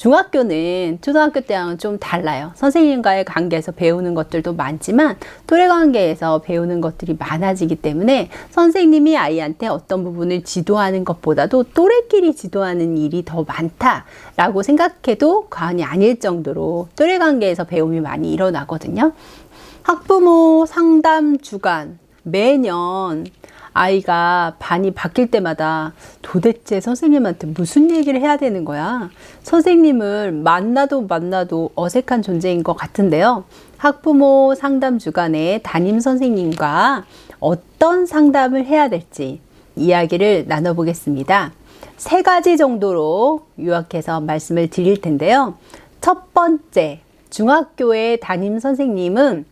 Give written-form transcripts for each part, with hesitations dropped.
중학교는 초등학교 때랑은 좀 달라요. 선생님과의 관계에서 배우는 것들도 많지만 또래 관계에서 배우는 것들이 많아지기 때문에 선생님이 아이한테 어떤 부분을 지도하는 것보다도 또래끼리 지도하는 일이 더 많다라고 생각해도 과언이 아닐 정도로 또래 관계에서 배움이 많이 일어나거든요. 학부모 상담 주간 매년 아이가 반이 바뀔 때마다 도대체 선생님한테 무슨 얘기를 해야 되는 거야? 선생님을 만나도 어색한 존재인 것 같은데요. 학부모 상담 주간에 담임 선생님과 어떤 상담을 해야 될지 이야기를 나눠보겠습니다. 3가지 정도로 요약해서 말씀을 드릴 텐데요. 첫 번째, 중학교의 담임 선생님은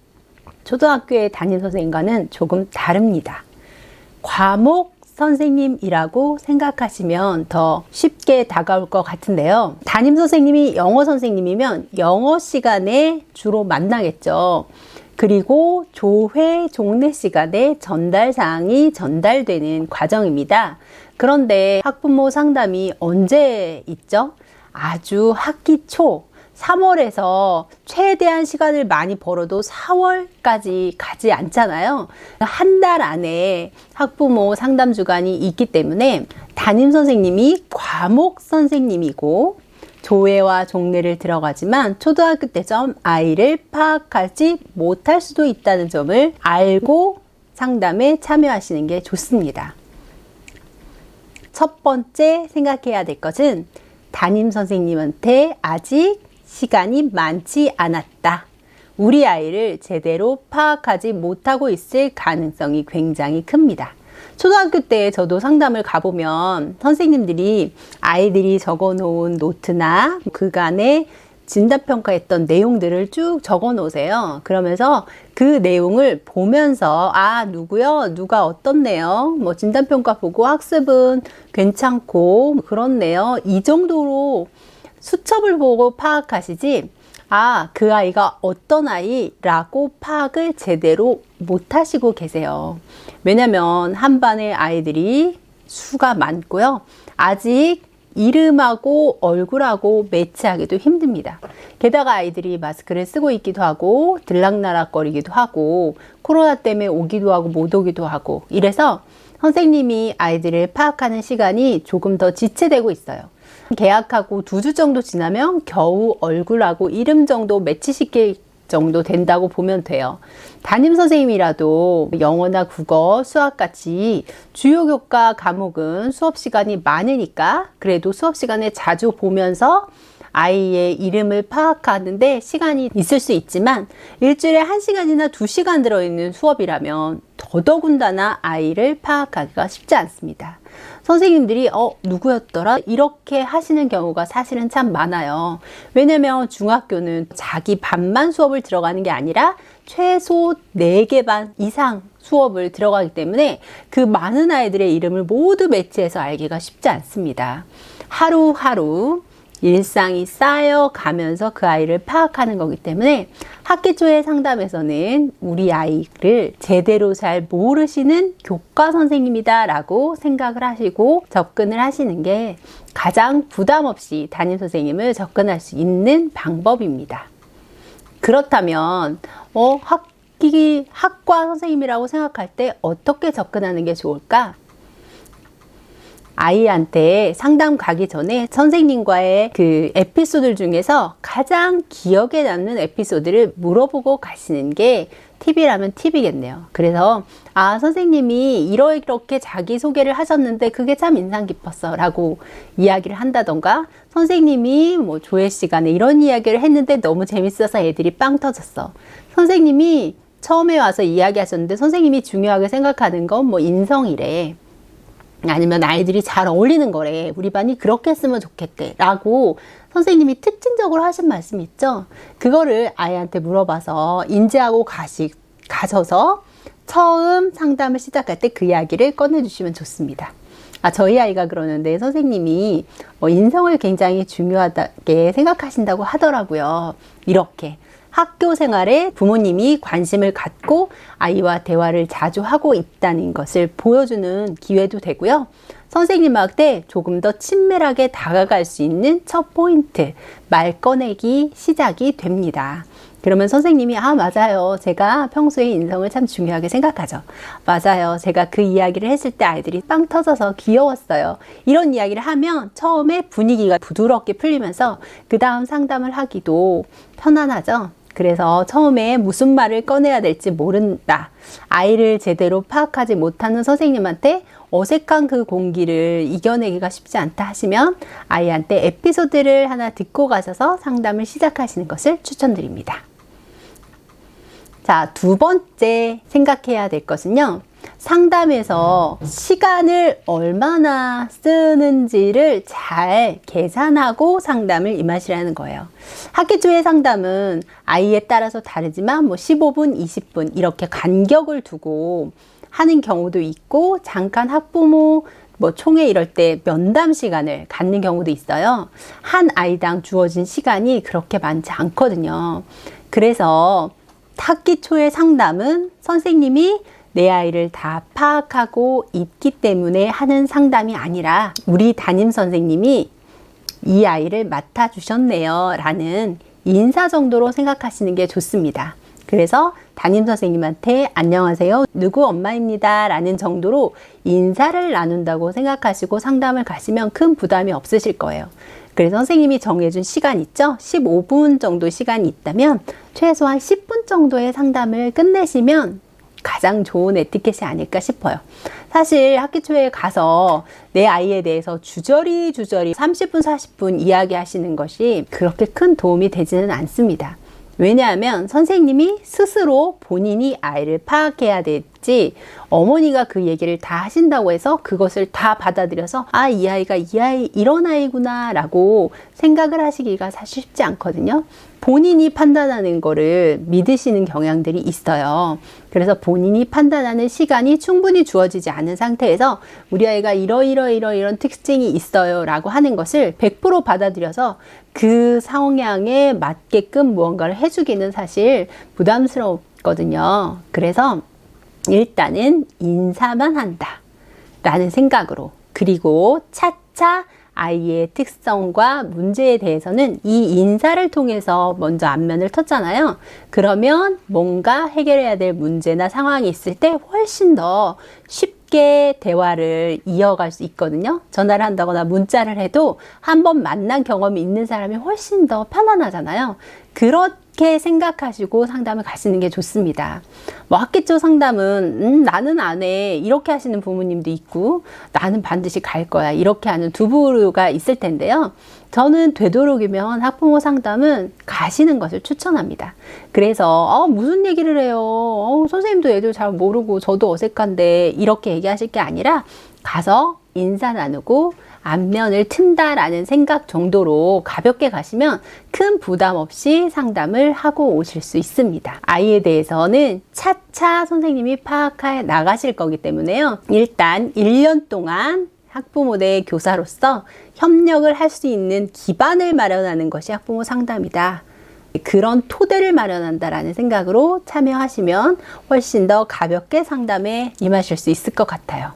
초등학교의 담임 선생님과는 조금 다릅니다. 과목 선생님이라고 생각하시면 더 쉽게 다가올 것 같은데요. 담임 선생님이 영어 선생님이면 영어 시간에 주로 만나겠죠. 그리고 조회, 종례 시간에 전달 사항이 전달되는 과정입니다. 그런데 학부모 상담이 언제 있죠? 아주 학기 초 3월에서 최대한 시간을 많이 벌어도 4월까지 가지 않잖아요. 한 달 안에 학부모 상담 주간이 있기 때문에 담임 선생님이 과목 선생님이고 조회와 종례를 들어가지만 초등학교 때쯤 아이를 파악하지 못할 수도 있다는 점을 알고 상담에 참여하시는 게 좋습니다. 첫 번째 생각해야 될 것은 담임 선생님한테 아직 시간이 많지 않았다. 우리 아이를 제대로 파악하지 못하고 있을 가능성이 굉장히 큽니다. 초등학교 때 저도 상담을 가보면 선생님들이 아이들이 적어놓은 노트나 그간에 진단평가했던 내용들을 쭉 적어 놓으세요. 그러면서 그 내용을 보면서 누구요? 누가 어떻네요? 뭐 진단평가 보고 학습은 괜찮고 그렇네요. 이 정도로 수첩을 보고 파악하시지 그 아이가 어떤 아이라고 파악을 제대로 못 하시고 계세요. 왜냐면 한 반의 아이들이 수가 많고요. 아직 이름하고 얼굴하고 매치하기도 힘듭니다. 게다가 아이들이 마스크를 쓰고 있기도 하고 들락날락거리기도 하고 코로나 때문에 오기도 하고 못 오기도 하고 이래서 선생님이 아이들을 파악하는 시간이 조금 더 지체되고 있어요. 개학하고 2주 정도 지나면 겨우 얼굴하고 이름 정도 매치시킬 정도 된다고 보면 돼요. 담임 선생님이라도 영어나 국어, 수학같이 주요 교과 과목은 수업 시간이 많으니까 그래도 수업 시간에 자주 보면서 아이의 이름을 파악하는데 시간이 있을 수 있지만 일주일에 1시간이나 2시간 들어있는 수업이라면 더더군다나 아이를 파악하기가 쉽지 않습니다. 선생님들이 누구였더라? 이렇게 하시는 경우가 사실은 참 많아요. 왜냐면 중학교는 자기 반만 수업을 들어가는 게 아니라 최소 4개 반 이상 수업을 들어가기 때문에 그 많은 아이들의 이름을 모두 매치해서 알기가 쉽지 않습니다. 하루하루 일상이 쌓여가면서 그 아이를 파악하는 거기 때문에 학기 초의 상담에서는 우리 아이를 제대로 잘 모르시는 교과 선생님이다 라고 생각을 하시고 접근을 하시는 게 가장 부담 없이 담임 선생님을 접근할 수 있는 방법입니다. 그렇다면 학과 선생님이라고 생각할 때 어떻게 접근하는 게 좋을까? 아이한테 상담 가기 전에 선생님과의 그 에피소드 중에서 가장 기억에 남는 에피소드를 물어보고 가시는 게 팁이라면 팁이겠네요. 그래서 선생님이 이렇게 자기소개를 하셨는데 그게 참 인상 깊었어 라고 이야기를 한다던가 선생님이 뭐 조회 시간에 이런 이야기를 했는데 너무 재밌어서 애들이 빵 터졌어. 선생님이 처음에 와서 이야기하셨는데 선생님이 중요하게 생각하는 건 뭐 인성이래. 아니면 아이들이 잘 어울리는 거래. 우리 반이 그렇게 했으면 좋겠대. 라고 선생님이 특징적으로 하신 말씀 있죠? 그거를 아이한테 물어봐서 인지하고 가셔서 처음 상담을 시작할 때 그 이야기를 꺼내주시면 좋습니다. 저희 아이가 그러는데 선생님이 인성을 굉장히 중요하게 생각하신다고 하더라고요. 이렇게. 학교 생활에 부모님이 관심을 갖고 아이와 대화를 자주 하고 있다는 것을 보여주는 기회도 되고요. 선생님한테 조금 더 친밀하게 다가갈 수 있는 첫 포인트, 말 꺼내기 시작이 됩니다. 그러면 선생님이 맞아요. 제가 평소에 인성을 참 중요하게 생각하죠. 맞아요. 제가 그 이야기를 했을 때 아이들이 빵 터져서 귀여웠어요. 이런 이야기를 하면 처음에 분위기가 부드럽게 풀리면서 그 다음 상담을 하기도 편안하죠. 그래서 처음에 무슨 말을 꺼내야 될지 모른다. 아이를 제대로 파악하지 못하는 선생님한테 어색한 그 공기를 이겨내기가 쉽지 않다 하시면 아이한테 에피소드를 하나 듣고 가셔서 상담을 시작하시는 것을 추천드립니다. 자, 두 번째 생각해야 될 것은요. 상담에서 시간을 얼마나 쓰는지를 잘 계산하고 상담을 임하시라는 거예요. 학기 초의 상담은 아이에 따라서 다르지만 15분, 20분 이렇게 간격을 두고 하는 경우도 있고 잠깐 학부모 총회 이럴 때 면담 시간을 갖는 경우도 있어요. 한 아이당 주어진 시간이 그렇게 많지 않거든요. 그래서 학기 초의 상담은 선생님이 내 아이를 다 파악하고 있기 때문에 하는 상담이 아니라 우리 담임 선생님이 이 아이를 맡아주셨네요 라는 인사 정도로 생각하시는 게 좋습니다. 그래서 담임 선생님한테 안녕하세요 누구 엄마입니다 라는 정도로 인사를 나눈다고 생각하시고 상담을 가시면 큰 부담이 없으실 거예요. 그래서 선생님이 정해준 시간 있죠? 15분 정도 시간이 있다면 최소한 10분 정도의 상담을 끝내시면 가장 좋은 에티켓이 아닐까 싶어요. 사실 학기 초에 가서 내 아이에 대해서 주저리 30분, 40분 이야기하시는 것이 그렇게 큰 도움이 되지는 않습니다. 왜냐하면 선생님이 스스로 본인이 아이를 파악해야 될지 어머니가 그 얘기를 다 하신다고 해서 그것을 다 받아들여서 이 아이가 이런 아이구나 라고 생각을 하시기가 사실 쉽지 않거든요. 본인이 판단하는 거를 믿으시는 경향들이 있어요. 그래서 본인이 판단하는 시간이 충분히 주어지지 않은 상태에서 우리 아이가 이런 특징이 있어요 라고 하는 것을 100% 받아들여서 그 성향에 맞게끔 무언가를 해주기는 사실 부담스럽거든요. 그래서 일단은 인사만 한다 라는 생각으로, 그리고 차차 아이의 특성과 문제에 대해서는 이 인사를 통해서 먼저 안면을 텄잖아요. 그러면 뭔가 해결해야 될 문제나 상황이 있을 때 훨씬 더 쉽게 대화를 이어갈 수 있거든요. 전화를 한다거나 문자를 해도 한번 만난 경험이 있는 사람이 훨씬 더 편안하잖아요. 그렇게 생각하시고 상담을 가시는 게 좋습니다. 학기 초 상담은 나는 안 해 이렇게 하시는 부모님도 있고 나는 반드시 갈 거야 이렇게 하는 두 부류가 있을 텐데요. 저는 되도록이면 학부모 상담은 가시는 것을 추천합니다. 그래서 무슨 얘기를 해요? 선생님도 애들 잘 모르고 저도 어색한데 이렇게 얘기하실 게 아니라 가서 인사 나누고 안면을 튼다라는 생각 정도로 가볍게 가시면 큰 부담 없이 상담을 하고 오실 수 있습니다. 아이에 대해서는 차차 선생님이 파악해 나가실 거기 때문에요. 일단 1년 동안 학부모 대 교사로서 협력을 할 수 있는 기반을 마련하는 것이 학부모 상담이다. 그런 토대를 마련한다라는 생각으로 참여하시면 훨씬 더 가볍게 상담에 임하실 수 있을 것 같아요.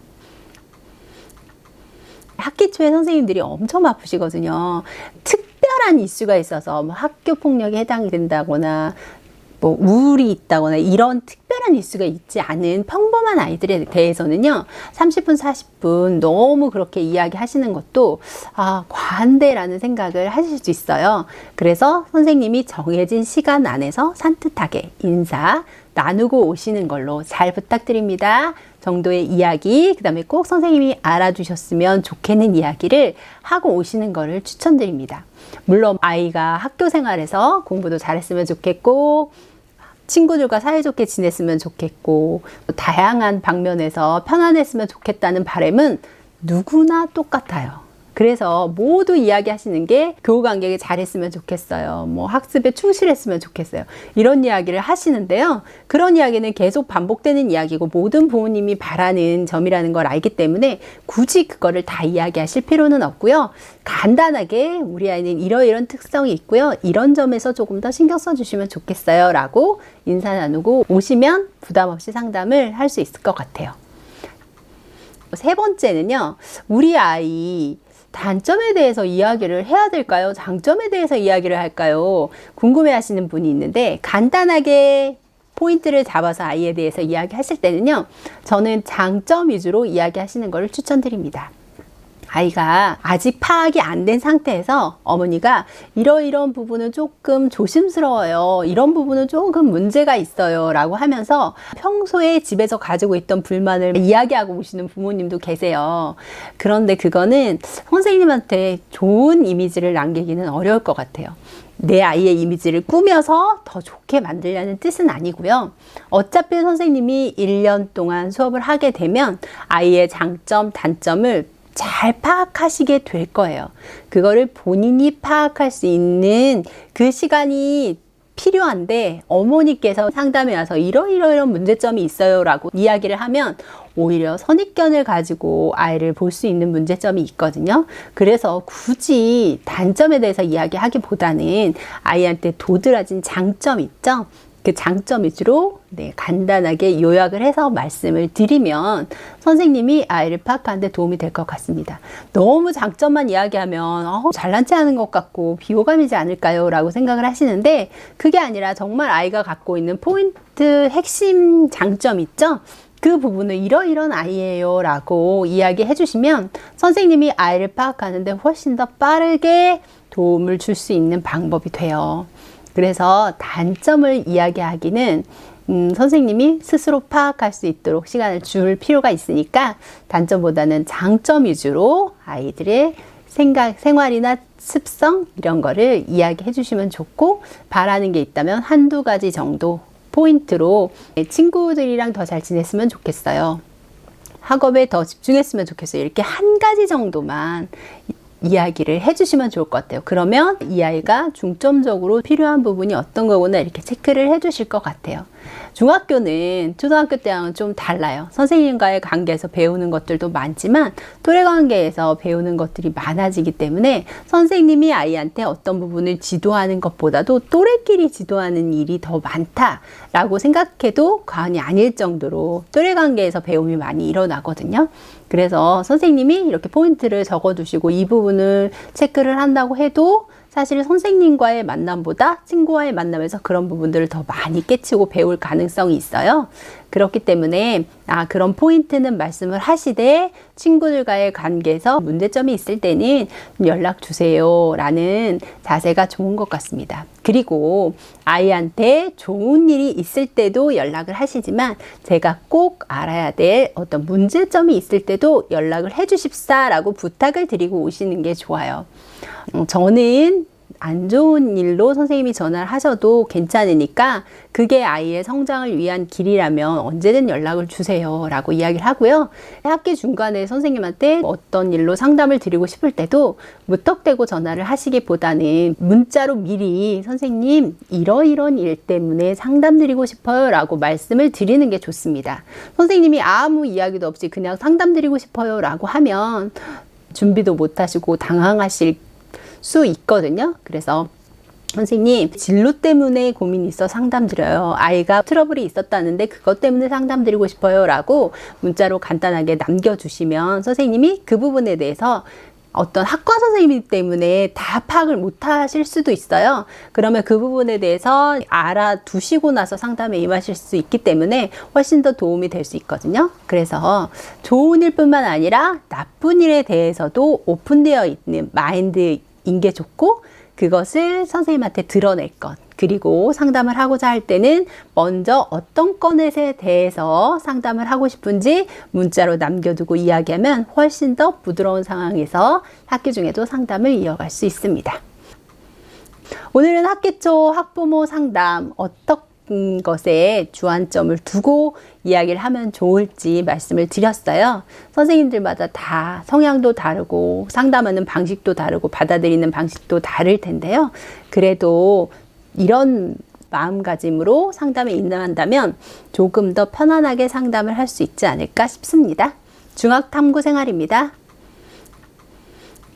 학기 초에 선생님들이 엄청 바쁘시거든요. 특별한 이슈가 있어서 학교 폭력에 해당이 된다거나 우울이 있다거나 이런 특별한 이슈가 있지 않은 평범한 아이들에 대해서는요, 30분, 40분 너무 그렇게 이야기하시는 것도 과한데라는 생각을 하실 수 있어요. 그래서 선생님이 정해진 시간 안에서 산뜻하게 인사 나누고 오시는 걸로 잘 부탁드립니다. 정도의 이야기, 그 다음에 꼭 선생님이 알아주셨으면 좋겠는 이야기를 하고 오시는 거를 추천드립니다. 물론 아이가 학교 생활에서 공부도 잘했으면 좋겠고 친구들과 사이좋게 지냈으면 좋겠고 다양한 방면에서 편안했으면 좋겠다는 바람은 누구나 똑같아요. 그래서 모두 이야기하시는 게 교우관계가 잘했으면 좋겠어요. 학습에 충실했으면 좋겠어요. 이런 이야기를 하시는데요. 그런 이야기는 계속 반복되는 이야기고 모든 부모님이 바라는 점이라는 걸 알기 때문에 굳이 그거를 다 이야기하실 필요는 없고요. 간단하게 우리 아이는 이런 특성이 있고요. 이런 점에서 조금 더 신경 써주시면 좋겠어요. 라고 인사 나누고 오시면 부담 없이 상담을 할 수 있을 것 같아요. 세 번째는요, 우리 아이 단점에 대해서 이야기를 해야 될까요? 장점에 대해서 이야기를 할까요? 궁금해 하시는 분이 있는데, 간단하게 포인트를 잡아서 아이에 대해서 이야기하실 때는요, 저는 장점 위주로 이야기하시는 것을 추천드립니다. 아이가 아직 파악이 안 된 상태에서 어머니가 이러이런 부분은 조금 조심스러워요, 이런 부분은 조금 문제가 있어요 라고 하면서 평소에 집에서 가지고 있던 불만을 이야기하고 오시는 부모님도 계세요. 그런데 그거는 선생님한테 좋은 이미지를 남기기는 어려울 것 같아요. 내 아이의 이미지를 꾸며서 더 좋게 만들려는 뜻은 아니고요. 어차피 선생님이 1년 동안 수업을 하게 되면 아이의 장점, 단점을 잘 파악하시게 될 거예요. 그거를 본인이 파악할 수 있는 그 시간이 필요한데, 어머니께서 상담에 와서 이런 문제점이 있어요 라고 이야기를 하면 오히려 선입견을 가지고 아이를 볼 수 있는 문제점이 있거든요. 그래서 굳이 단점에 대해서 이야기하기보다는 아이한테 도드라진 장점 있죠? 그 장점 위주로 간단하게 요약을 해서 말씀을 드리면 선생님이 아이를 파악하는 데 도움이 될 것 같습니다. 너무 장점만 이야기하면 잘난 체 하는 것 같고 비호감이지 않을까요? 라고 생각을 하시는데, 그게 아니라 정말 아이가 갖고 있는 포인트, 핵심 장점 있죠? 그 부분을 이런 아이예요 라고 이야기해 주시면 선생님이 아이를 파악하는데 훨씬 더 빠르게 도움을 줄 수 있는 방법이 돼요. 그래서 단점을 이야기하기는 선생님이 스스로 파악할 수 있도록 시간을 줄 필요가 있으니까 단점보다는 장점 위주로 아이들의 생각, 생활이나 습성 이런 거를 이야기해 주시면 좋고, 바라는 게 있다면 한두 가지 정도 포인트로 친구들이랑 더 잘 지냈으면 좋겠어요, 학업에 더 집중했으면 좋겠어요, 이렇게 한 가지 정도만 이야기를 해주시면 좋을 것 같아요. 그러면 이 아이가 중점적으로 필요한 부분이 어떤 거구나 이렇게 체크를 해주실 것 같아요. 중학교는 초등학교 때랑은 좀 달라요. 선생님과의 관계에서 배우는 것들도 많지만 또래 관계에서 배우는 것들이 많아지기 때문에 선생님이 아이한테 어떤 부분을 지도하는 것보다도 또래끼리 지도하는 일이 더 많다라고 생각해도 과언이 아닐 정도로 또래 관계에서 배움이 많이 일어나거든요. 그래서 선생님이 이렇게 포인트를 적어두시고 이 부분을 체크를 한다고 해도 사실 선생님과의 만남보다 친구와의 만남에서 그런 부분들을 더 많이 깨치고 배울 가능성이 있어요. 그렇기 때문에 그런 포인트는 말씀을 하시되 친구들과의 관계에서 문제점이 있을 때는 연락 주세요 라는 자세가 좋은 것 같습니다. 그리고 아이한테 좋은 일이 있을 때도 연락을 하시지만 제가 꼭 알아야 될 어떤 문제점이 있을 때도 연락을 해 주십사 라고 부탁을 드리고 오시는 게 좋아요. 저는 안 좋은 일로 선생님이 전화를 하셔도 괜찮으니까 그게 아이의 성장을 위한 길이라면 언제든 연락을 주세요 라고 이야기를 하고요. 학기 중간에 선생님한테 어떤 일로 상담을 드리고 싶을 때도 무턱대고 전화를 하시기보다는 문자로 미리 선생님 이러이런 일 때문에 상담 드리고 싶어요 라고 말씀을 드리는 게 좋습니다. 선생님이 아무 이야기도 없이 그냥 상담 드리고 싶어요 라고 하면 준비도 못 하시고 당황하실 수 있거든요. 그래서 선생님 진로 때문에 고민이 있어 상담드려요, 아이가 트러블이 있었다는데 그것 때문에 상담드리고 싶어요 라고 문자로 간단하게 남겨주시면 선생님이 그 부분에 대해서 어떤 학과 선생님이기 때문에 다 파악을 못 하실 수도 있어요. 그러면 그 부분에 대해서 알아두시고 나서 상담에 임하실 수 있기 때문에 훨씬 더 도움이 될 수 있거든요. 그래서 좋은 일뿐만 아니라 나쁜 일에 대해서도 오픈되어 있는 마인드인 게 좋고, 그것을 선생님한테 드러낼 것, 그리고 상담을 하고자 할 때는 먼저 어떤 건에 대해서 상담을 하고 싶은지 문자로 남겨두고 이야기하면 훨씬 더 부드러운 상황에서 학기 중에도 상담을 이어갈 수 있습니다. 오늘은 학기 초 학부모 상담 어떤 것에 주안점을 두고 이야기를 하면 좋을지 말씀을 드렸어요. 선생님들마다 다 성향도 다르고 상담하는 방식도 다르고 받아들이는 방식도 다를 텐데요. 그래도 이런 마음가짐으로 상담에 임한다면 조금 더 편안하게 상담을 할 수 있지 않을까 싶습니다. 중학탐구 생활입니다.